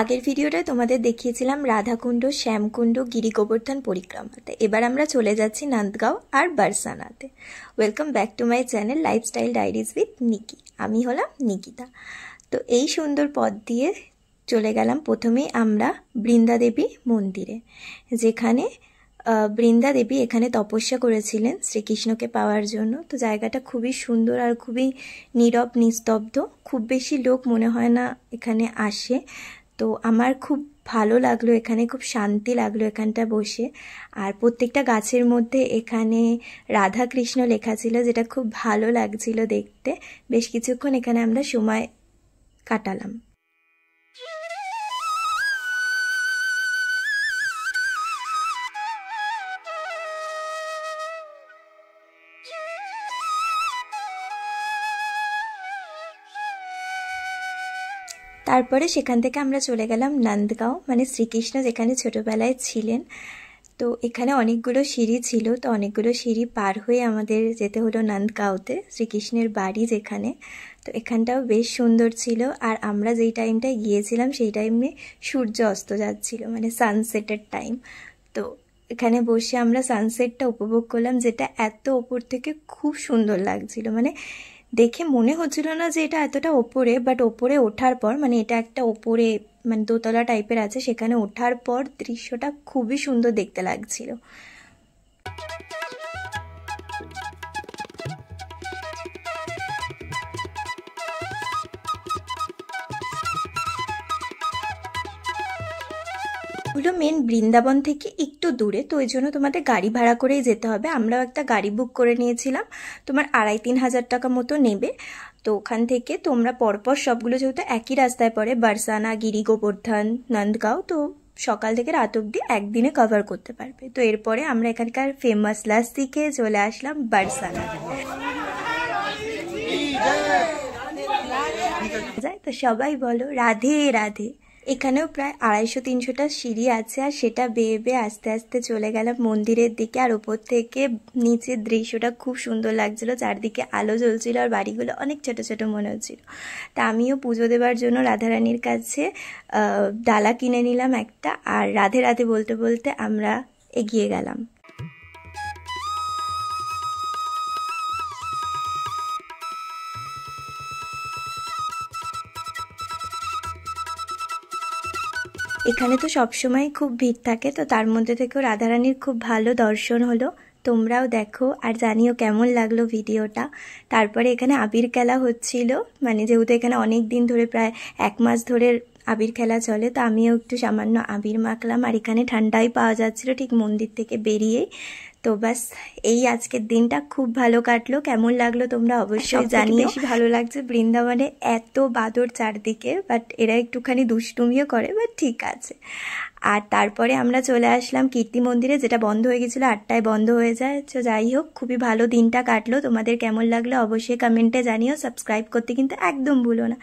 আগের ভিডিওটায় তোমাদের দেখিয়েছিলাম রাধাকুণ্ড, শ্যামকুণ্ড, গিরি গোবর্ধন পরিক্রমাতে। এবার আমরা চলে যাচ্ছি নন্দগাঁও আর বারসানাতে। Welcome back to my channel lifestyle diaries with Niki. আমি হলাম নিকিতা। তো এই সুন্দর পথ দিয়ে চলে গেলাম প্রথমেই আমরা বৃন্দা দেবী মন্দিরে, যেখানে বৃন্দা দেবী এখানে তপস্যা করেছিলেন শ্রীকৃষ্ণকে পাওয়ার জন্য। তো জায়গাটা খুবই সুন্দর আর খুবই নীরব নিস্তব্ধ, খুব বেশি লোক মনে হয় না এখানে আসে। তো আমার খুব ভালো লাগলো, এখানে খুব শান্তি লাগলো এখানটা বসে। আর প্রত্যেকটা গাছের মধ্যে এখানে রাধা কৃষ্ণ লেখা ছিল, যেটা খুব ভালো লাগছিল দেখতে। বেশ কিছুক্ষণ এখানে আমরা সময় কাটালাম। তারপরে সেখান থেকে আমরা চলে গেলাম নন্দগাঁও, মানে শ্রীকৃষ্ণ যেখানে ছোটোবেলায় ছিলেন। তো এখানে অনেকগুলো সিঁড়ি ছিল, তো অনেকগুলো সিঁড়ি পার হয়ে আমাদের যেতে হলো নন্দগাঁওতে, শ্রীকৃষ্ণের বাড়ি যেখানে। তো এখানটাও বেশ সুন্দর ছিল। আর আমরা যেই টাইমটায় গিয়েছিলাম সেই টাইমে সূর্য অস্ত যাচ্ছিল, মানে সানসেটের টাইম। তো এখানে বসে আমরা সানসেটটা উপভোগ করলাম, যেটা এত ওপর থেকে খুব সুন্দর লাগছিল। মানে দেখে মনে হচ্ছিল না যে এটা এতটা ওপরে, বাট ওপরে ওঠার পর, মানে এটা একটা ওপরে মানে দোতলা টাইপের আছে, সেখানে ওঠার পর দৃশ্যটা খুবই সুন্দর দেখতে লাগছিল। হলো মেন বৃন্দাবন থেকে একটু দূরে, তো ওই জন্য তোমাদের গাড়ি ভাড়া করেই যেতে হবে। আমরাও একটা গাড়ি বুক করে নিয়েছিলাম, তোমার 2,5-3 হাজার টাকা মতো নেবে। তো ওখান থেকে তোমরা পরপর সবগুলো যেহেতু একই রাস্তায় পড়ে, বারসানা, গিরি গোবর্ধন, নন্দগাঁও, তো সকাল থেকে রাত অবধি একদিনে কভার করতে পারবে। তো এরপরে আমরা এখানকার ফেমাস লাস্সি খেয়ে চলে আসলাম বারসানা। তো সবাই বলো রাধে রাধে। এখানেও প্রায় 250-300টা সিঁড়ি আছে, আর সেটা বেয়ে বেয়ে আস্তে আস্তে চলে গেলাম মন্দিরের দিকে। আর ওপর থেকে নিচের দৃশ্যটা খুব সুন্দর লাগছিল, চারদিকে আলো জ্বলছিল আর বাড়িগুলো অনেক ছোট ছোট মনে হচ্ছিল। তা আমিও পুজো দেওয়ার জন্য রাধারানীর কাছে ডালা কিনে নিলাম একটা, আর রাধে রাধে বলতে বলতে আমরা এগিয়ে গেলাম। এখানে তো সবসময় খুব ভিড় থাকে, তো তার মধ্যে থেকেও রাধারানীর খুব ভালো দর্শন হলো। তোমরাও দেখো আর জানিও কেমন লাগলো ভিডিওটা। তারপরে এখানে আবির খেলা হচ্ছিল, মানে যেহেতু এখানে অনেক দিন ধরে, প্রায় 1 মাস ধরে আবির খেলা চলে, তো আমিও একটু সামান্য আবির মাখলাম। আর এখানে ঠান্ডাই পাওয়া যাচ্ছিল ঠিক মন্দির থেকে বেরিয়েই। তো বাস এই আজকের দিনটা খুব ভালো কাটলো। কেমন লাগলো তোমরা অবশ্যই জানিও। বেশি ভালো লাগছে বৃন্দাবনে এত বাদর চারদিকে, বাট এরা একটুখানি দুষ্টুমিও করে, বাট ঠিক আছে। আর তারপরে আমরা চলে আসলাম কীর্তি মন্দিরে, যেটা বন্ধ হয়ে গেছিলো, 8টায় বন্ধ হয়ে যায়। তো যাই হোক, খুবই ভালো দিনটা কাটলো। তোমাদের কেমন লাগলো অবশ্যই কমেন্টে জানিও। সাবস্ক্রাইব করতে কিন্তু একদম ভুলো না।